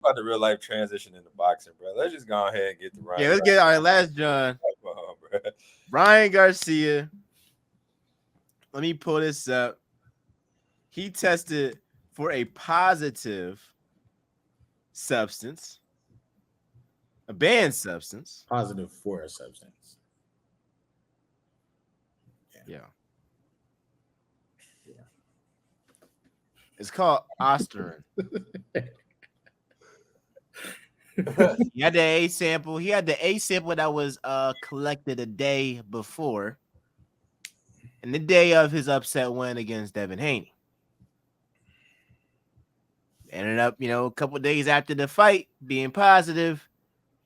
about the real life transition into boxing, bro. Let's just go ahead and get the Yeah, Ryan let's get all right. Last John. Garcia, bro. Ryan Garcia. Let me pull this up. He tested for a positive substance, a banned substance. Positive for a substance. Yeah. It's called Osterin. He had the A sample. He had the A sample that was collected a day before, and the day of his upset win against Devin Haney. Ended up, a couple of days after the fight, being positive.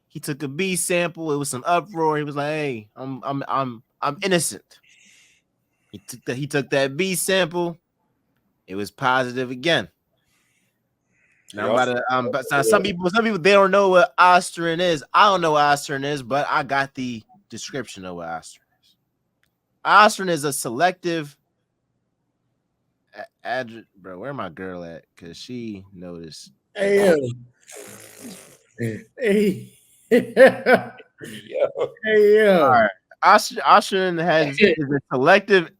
He took a B sample. It was some uproar. He was like, "Hey, I'm innocent." He took that B sample. It was positive again. Now but some people they don't know what Osterin is. I don't know what Osterin is, but I got the description of what Osterin is. Osterin is a selective bro. Where my girl at? Because she noticed. Hey, hey, Yo. hey, All right. Osterin is a selective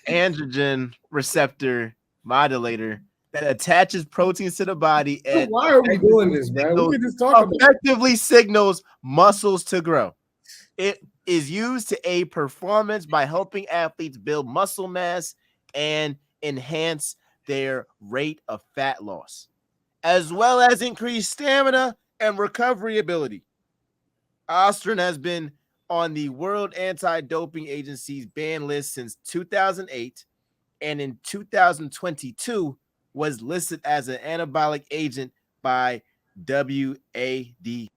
androgen receptor modulator that attaches proteins to the body and why are we doing this, man? We can just talk about effectively signals muscles to grow. It is used to aid performance by helping athletes build muscle mass and enhance their rate of fat loss, as well as increase stamina and recovery ability. Osterin has been on the World Anti-Doping Agency's ban list since 2008, and in 2022 was listed as an anabolic agent by WADA.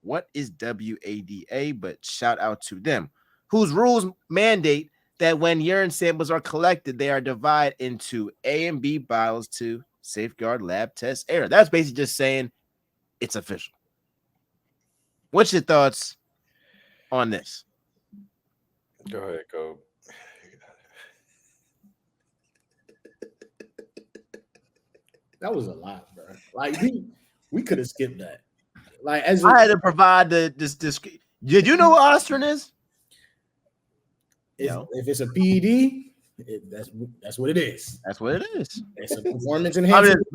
What is WADA? But shout out to them, whose rules mandate that when urine samples are collected, they are divided into A and B bottles to safeguard lab test error. That's basically just saying it's official. What's your thoughts on this? Go ahead, go. that was a lot, bro. Like we could have skipped that. Like as I had to provide this. Did you know what Osterin is? No. If it's a PED, that's what it is. That's what it is. It's a performance enhancement.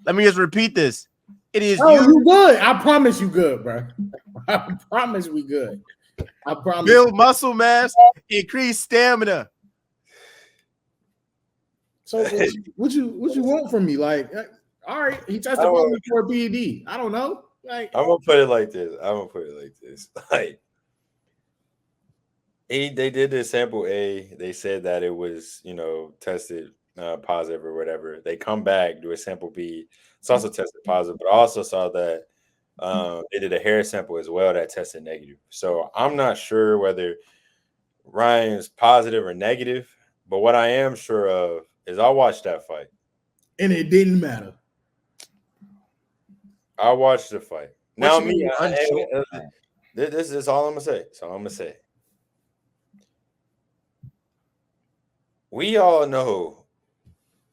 Let me just repeat this. It is you good. I promise you good, bro. I promise we good. I promise. Build muscle mass, increase stamina. So what you want from me? Like, all right, he tested positive for a PED. I don't know. Like, I'm gonna put it like this. Like they did the sample A. They said that it was, tested positive or whatever. They come back, do a sample B. It's also tested positive, but I also saw that they did a hair sample as well that tested negative. So I'm not sure whether Ryan's positive or negative, but what I am sure of is I watched that fight. And it didn't matter. I watched the fight. Now this is all I'm gonna say. That's all I'm gonna say. We all know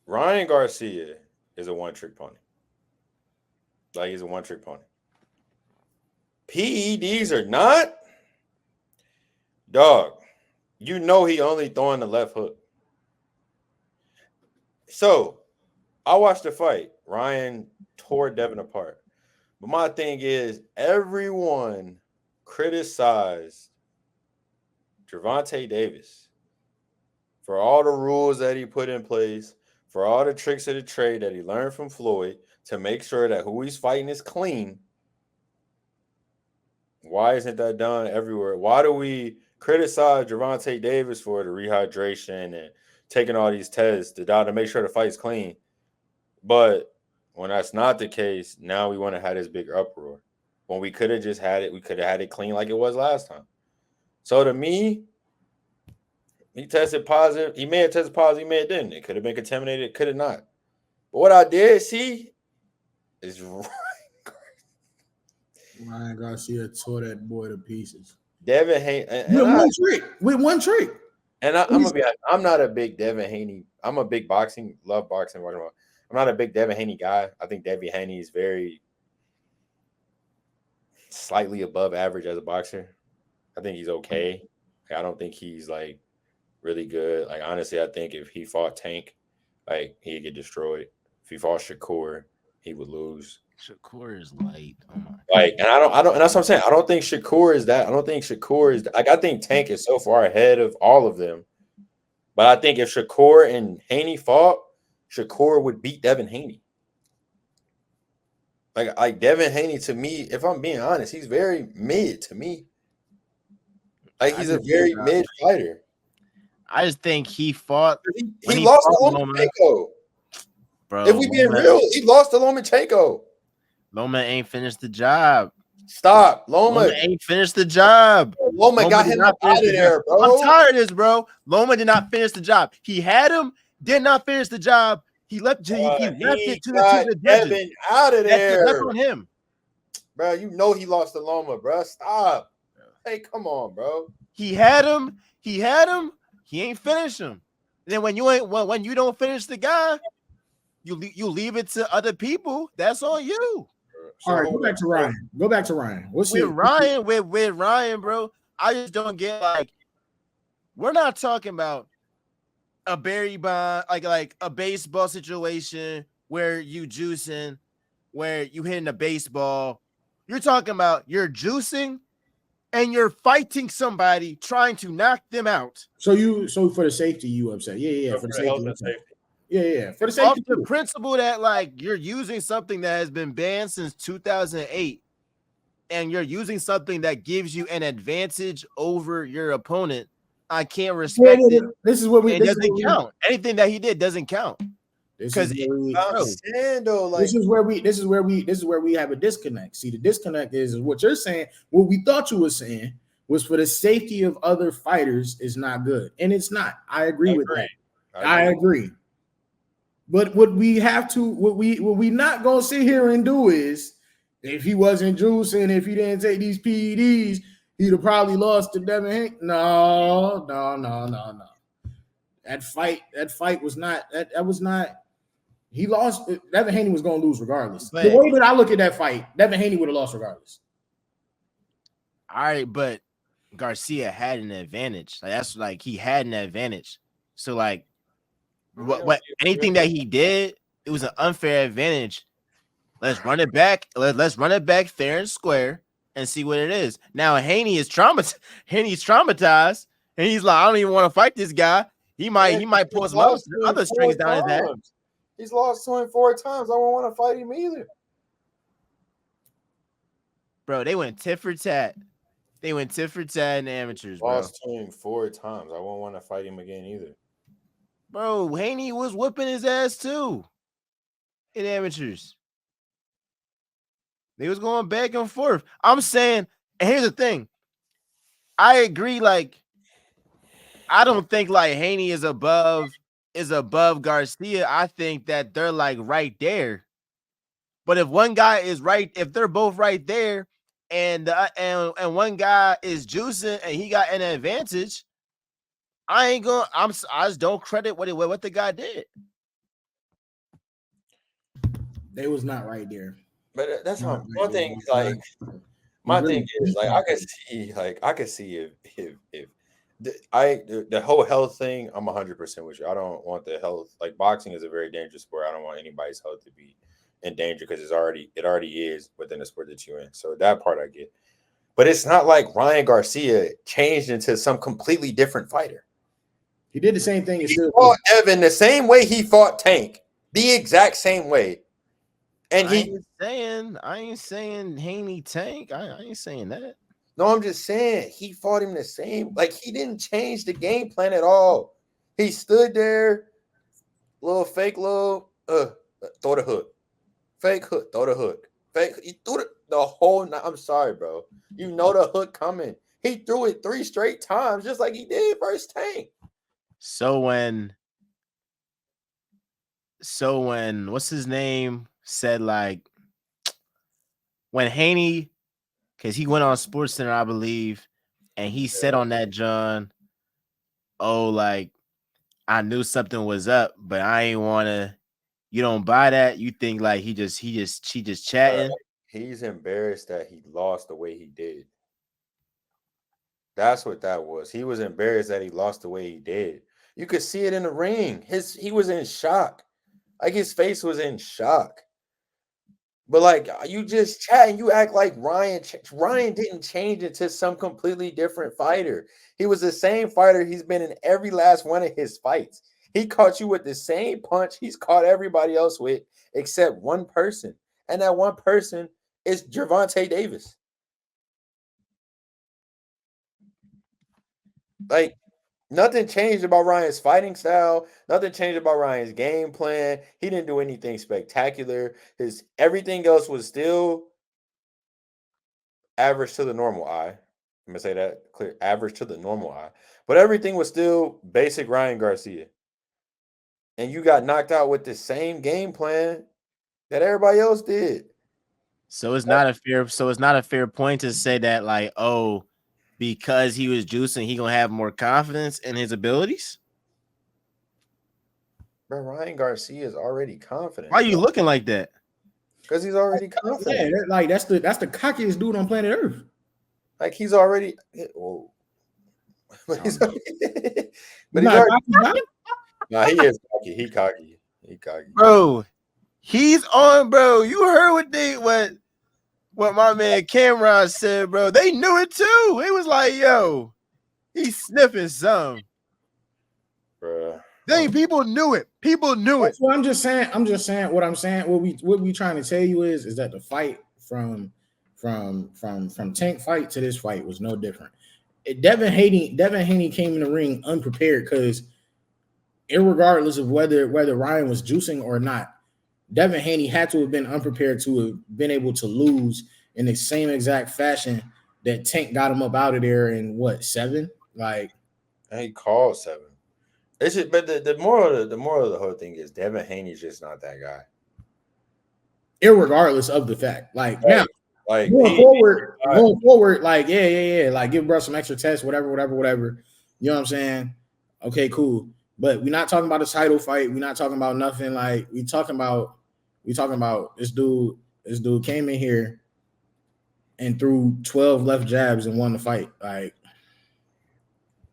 Ryan Garcia is a one-trick pony. Like, he's a one-trick pony. PEDs or not, dog, he only throwing the left hook. So, I watched the fight. Ryan tore Devin apart. But my thing is, everyone criticized Gervonta Davis for all the rules that he put in place, for all the tricks of the trade that he learned from Floyd to make sure that who he's fighting is clean. Why isn't that done everywhere? Why do we criticize Gervonta Davis for the rehydration and taking all these tests to make sure the fight's clean? But when that's not the case, now we want to have this big uproar. When we could have just had it, we could have had it clean like it was last time. So to me, he tested positive. He may have tested positive, he may have didn't. It could have been contaminated, it could have not. But what I did see is Ryan Garcia tore that boy to pieces. Devin Haney with one trick. And I'm gonna be honest, I'm not a big Devin Haney. I'm a big love boxing. I'm not a big Devin Haney guy. I think Devin Haney is very slightly above average as a boxer. I think he's okay. I don't think he's like really good. Like honestly, I think if he fought Tank, like he'd get destroyed. If he fought Shakur, he would lose. Shakur is light. Oh my Like, and I don't, and that's what I'm saying. I don't think Shakur is that. I don't think Shakur is like. I think Tank is so far ahead of all of them. But I think if Shakur and Haney fought, Shakur would beat Devin Haney. Like Devin Haney to me, if I'm being honest, he's very mid to me. Like he's a very mid fighter. I just think he fought. He lost to Lomachenko. Bro, if we being real, he lost to Lomachenko. Loma ain't finished the job. Stop. Loma ain't finished the job. Loma got him out of there, bro. I'm tired of this, bro. Loma did not finish the job. He had him, did not finish the job. He left it to the Devin out of there. That's on him. Bro, you know he lost to Loma, bro. Stop. Hey, come on, bro. He had him. He ain't finished him. And then when you don't finish the guy, you leave it to other people. That's on you. All right, go back to Ryan. Go back to Ryan. With Ryan, bro. I just don't get like we're not talking about a Barry Bond, like a baseball situation where you juicing, where you hitting a baseball. You're talking about you're juicing and you're fighting somebody trying to knock them out. So for the safety, you upset. Yeah, for the safety. Yeah. For the safety. Off the principle that like you're using something that has been banned since 2008 and you're using something that gives you an advantage over your opponent, I can't respect it. This is what it doesn't count. Anything that he did doesn't count. Because this is where we have a disconnect. See, the disconnect is what you're saying. What we thought you were saying was for the safety of other fighters is not good, and it's not. I agree with that. I agree. But what we not gonna sit here and do is, if he wasn't juicing, if he didn't take these PEDs, he'd have probably lost to Devin Haney. No. That fight was not. That was not. He lost. Devin Haney was going to lose regardless. But the way that I look at that fight, Devin Haney would have lost regardless. All right, but Garcia had an advantage. Like that's like he had an advantage. So like, what anything that he did, it was an unfair advantage. Let's run it back. Let's run it back fair and square and see what it is. Now Haney is traumatized. Haney's traumatized, and he's like, I don't even want to fight this guy. He might pull some other strings down his head. He's lost to him 4 times. I won't want to fight him either. Bro, they went tit for tat. They went tit for tat in the amateurs, bro. Lost to him 4 times. I won't want to fight him again either. Bro, Haney was whooping his ass too in amateurs. They was going back and forth. I'm saying, and here's the thing. I agree, like, I don't think like Haney is above Garcia. I think that they're like right there. But if one guy is right, if they're both right there, and one guy is juicing and he got an advantage, I just don't credit what the guy did. They was not right there. But that's not one thing. Like my thing is like I could see if the whole health thing. I'm 100% with you. I don't want the health. Like boxing is a very dangerous sport. I don't want anybody's health to be in danger because it already is within the sport that you're in. So that part I get. But it's not like Ryan Garcia changed into some completely different fighter. He did the same thing. He fought Evan the same way he fought Tank, the exact same way. And I ain't saying Haney Tank. I ain't saying that. No, I'm just saying he fought him the same. Like he didn't change the game plan at all. He stood there, throw the hook, fake hook, throw the hook, fake. He threw the whole. I'm sorry, bro. You know the hook coming. He threw it 3 straight times, just like he did versus Tank. So when what's his name said like when Haney, because he went on SportsCenter, I believe, and he said on that John, oh, like I knew something was up, but I ain't want to You don't buy that. You think like she just chatting. He's embarrassed that he lost the way he did. That's what that was. He was embarrassed that he lost the way he did. You could see it in the ring. He was in shock. Like his face was in shock. But like you just chat and you act like Ryan didn't change into some completely different fighter. He was the same fighter he's been in every last one of his fights. He caught you with the same punch he's caught everybody else with, except one person. And that one person is Gervonta Davis. Like, nothing changed about Ryan's fighting style. Nothing changed about Ryan's game plan. He didn't do anything spectacular. Everything else was still average to the normal eye. I'm gonna say that clear, average to the normal eye. But everything was still basic Ryan Garcia. And you got knocked out with the same game plan that everybody else did. So it's not a fair point to say that like, oh, because he was juicing, he gonna have more confidence in his abilities. Bro, Ryan Garcia is already confident. Why are you looking like that? Because he's already confident. Yeah, that's the cockiest dude on planet Earth. Like he's already. Whoa. But he's already. Nah, he is cocky. He cocky. Bro, he's on, bro. You heard what my man Cameron said, bro. They knew it too. It was like, yo, he's sniffing some. Bro. Dang, people knew it. People knew it. What I'm just saying. What we trying to tell you is that the fight from Tank fight to this fight was no different. Devin Haney came in the ring unprepared because, irregardless of whether Ryan was juicing or not, Devin Haney had to have been unprepared to have been able to lose in the same exact fashion that Tank got him up out of there in what, 7? Like, and he called 7. It's just, but the moral of the whole thing is Devin Haney's just not that guy. Irregardless of the fact, like right. Now, like going forward, like yeah, like give bro some extra tests, whatever. You know what I'm saying? Okay, cool. But we're not talking about a title fight. We're not talking about nothing. Like we talking about this dude. This dude came in here and threw 12 left jabs and won the fight. Like,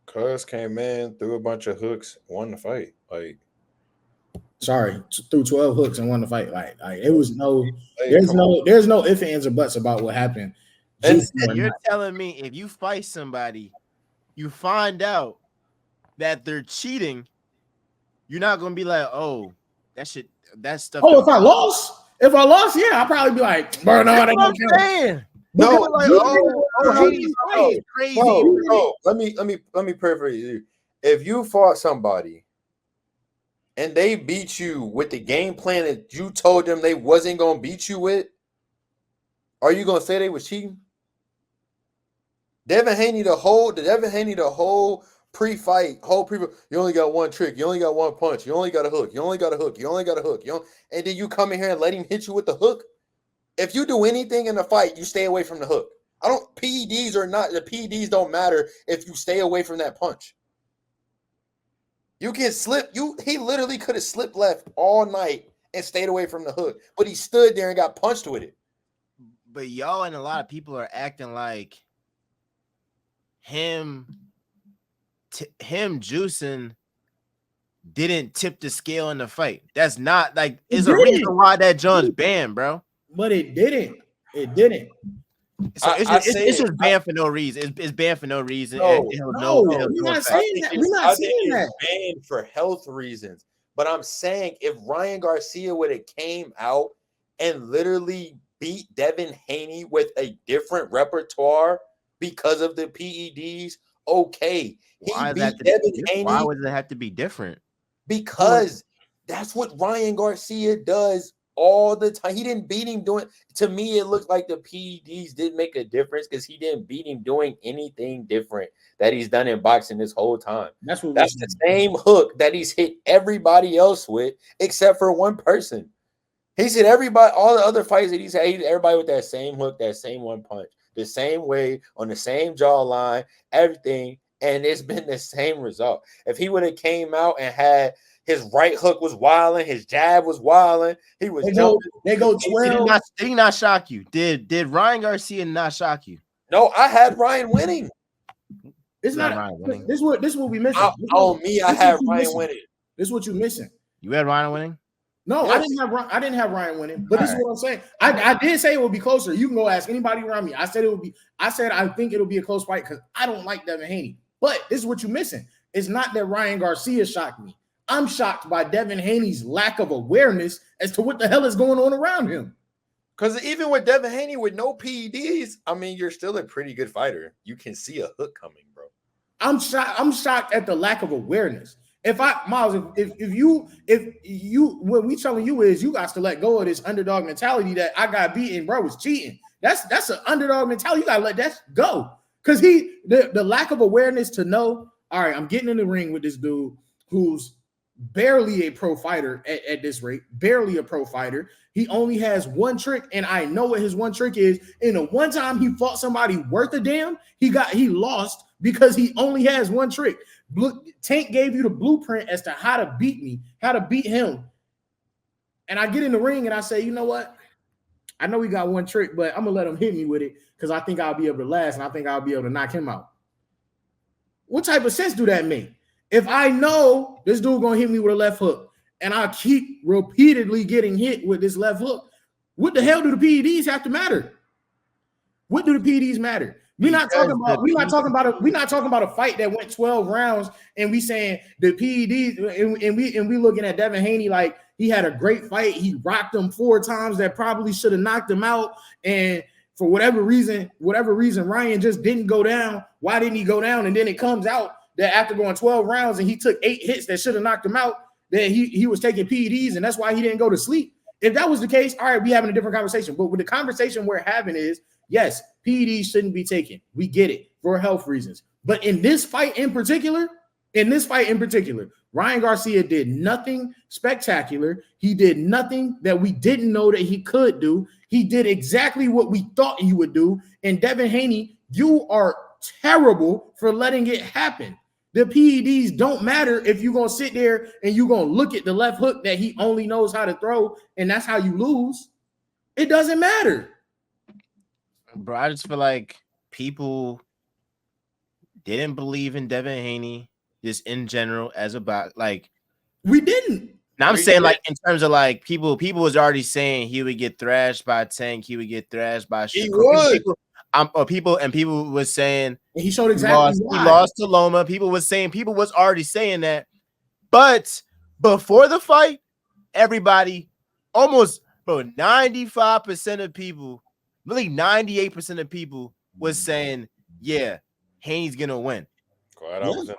Cuz came in, threw a bunch of hooks, won the fight. Like, sorry, threw 12 hooks and won the fight. Like it was there's no ifs, ands, or buts about what happened. And you're telling me if you fight somebody, you find out that they're cheating, you're not gonna be like, oh, that stuff. Oh, if I lost, yeah, I'll probably be like, bro, no, that's what I'm saying. No, like, crazy. Bro, let me paraphrase you. If you fought somebody and they beat you with the game plan that you told them they wasn't gonna beat you with, are you gonna say they was cheating? Devin Haney the whole pre-fight, you only got one trick, you only got one punch, you only got a hook, and then you come in here and let him hit you with the hook. If you do anything in the fight, you stay away from the hook. PEDs or not, the PEDs don't matter if you stay away from that punch. You can slip. He literally could have slipped left all night and stayed away from the hook, but he stood there and got punched with it. But y'all and a lot of people are acting like him juicing didn't tip the scale in the fight. That's not like it's a reason why that John's banned, bro. But it didn't. So it's just banned for no reason. It's banned for no reason. We're not saying that. We're not saying that. It's banned for health reasons. But I'm saying if Ryan Garcia would have came out and literally beat Devin Haney with a different repertoire because of the PEDs, okay. Why would it have to be different? Because that's what Ryan Garcia does all the time. He didn't beat him doing. To me, it looked like the PEDs did make a difference because he didn't beat him doing anything different that he's done in boxing this whole time. That's the same hook that he's hit everybody else with, except for one person. He's hit everybody, all the other fights that he's hit everybody with that same hook, that same one punch, the same way, on the same jawline, everything, and it's been the same result. If he would have came out and had His right hook was wilding. His jab was wilding. He was jumping. They go 12. Did he not shock you? Did Ryan Garcia not shock you? No, I had Ryan winning. It's not Ryan winning. This is what we missing. I had Ryan winning. This is what you missing. You had Ryan winning? No, yes. I didn't have Ryan winning. But this is what I'm saying. I did say it would be closer. You can go ask anybody around me. I said I think it'll be a close fight because I don't like Devin Haney. But this is what you're missing. It's not that Ryan Garcia shocked me. I'm shocked by Devin Haney's lack of awareness as to what the hell is going on around him. Because even with Devin Haney with no PEDs, I mean, you're still a pretty good fighter. You can see a hook coming, bro. I'm shocked at the lack of awareness. Miles, what we telling you is you got to let go of this underdog mentality that I got beaten, bro, was cheating. That's an underdog mentality. You gotta let that go. Because the lack of awareness to know, all right, I'm getting in the ring with this dude who's barely a pro fighter at this rate, barely a pro fighter. He only has one trick, and I know what his one trick is. And the one time he fought somebody worth a damn, he lost because he only has one trick. Tank gave you the blueprint as to how to beat me, how to beat him. And I get in the ring and I say, you know what? I know he got one trick, but I'm gonna let him hit me with it because I think I'll be able to last and I think I'll be able to knock him out. What type of sense do that make? If I know this dude gonna hit me with a left hook and I keep repeatedly getting hit with this left hook, what the hell do the PEDs have to matter? What do the PEDs matter? We're not talking about a fight that went 12 rounds and we saying the PEDs and we looking at Devin Haney like he had a great fight. He rocked him 4 times that probably should have knocked him out. And for whatever reason, Ryan just didn't go down. Why didn't he go down? And then it comes out that after going 12 rounds and he took 8 hits that should have knocked him out, that he was taking PEDs and that's why he didn't go to sleep. If that was the case, all right, we having a different conversation. But with the conversation we're having is, yes, PEDs shouldn't be taken. We get it for health reasons. But in this fight in particular, Ryan Garcia did nothing spectacular. He did nothing that we didn't know that he could do. He did exactly what we thought he would do. And Devin Haney, you are terrible for letting it happen. The PEDs don't matter if you're going to sit there and you're going to look at the left hook that he only knows how to throw, and that's how you lose. It doesn't matter. Bro, I just feel like people didn't believe in Devin Haney just in general as about like we didn't. Now I'm saying like in terms of like people was already saying he would get thrashed by Tank, he would get thrashed by he would. People was saying and he showed exactly he lost to Loma. People was already saying that, but before the fight, everybody almost 95% of people. Really, 98% of people was saying, yeah, Haney's gonna win.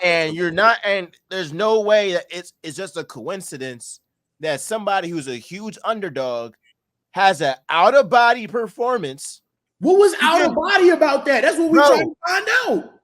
And you're not, and there's no way that it's just a coincidence that somebody who's a huge underdog has an out-of-body performance. What was out of body about that? That's what we're trying to find out.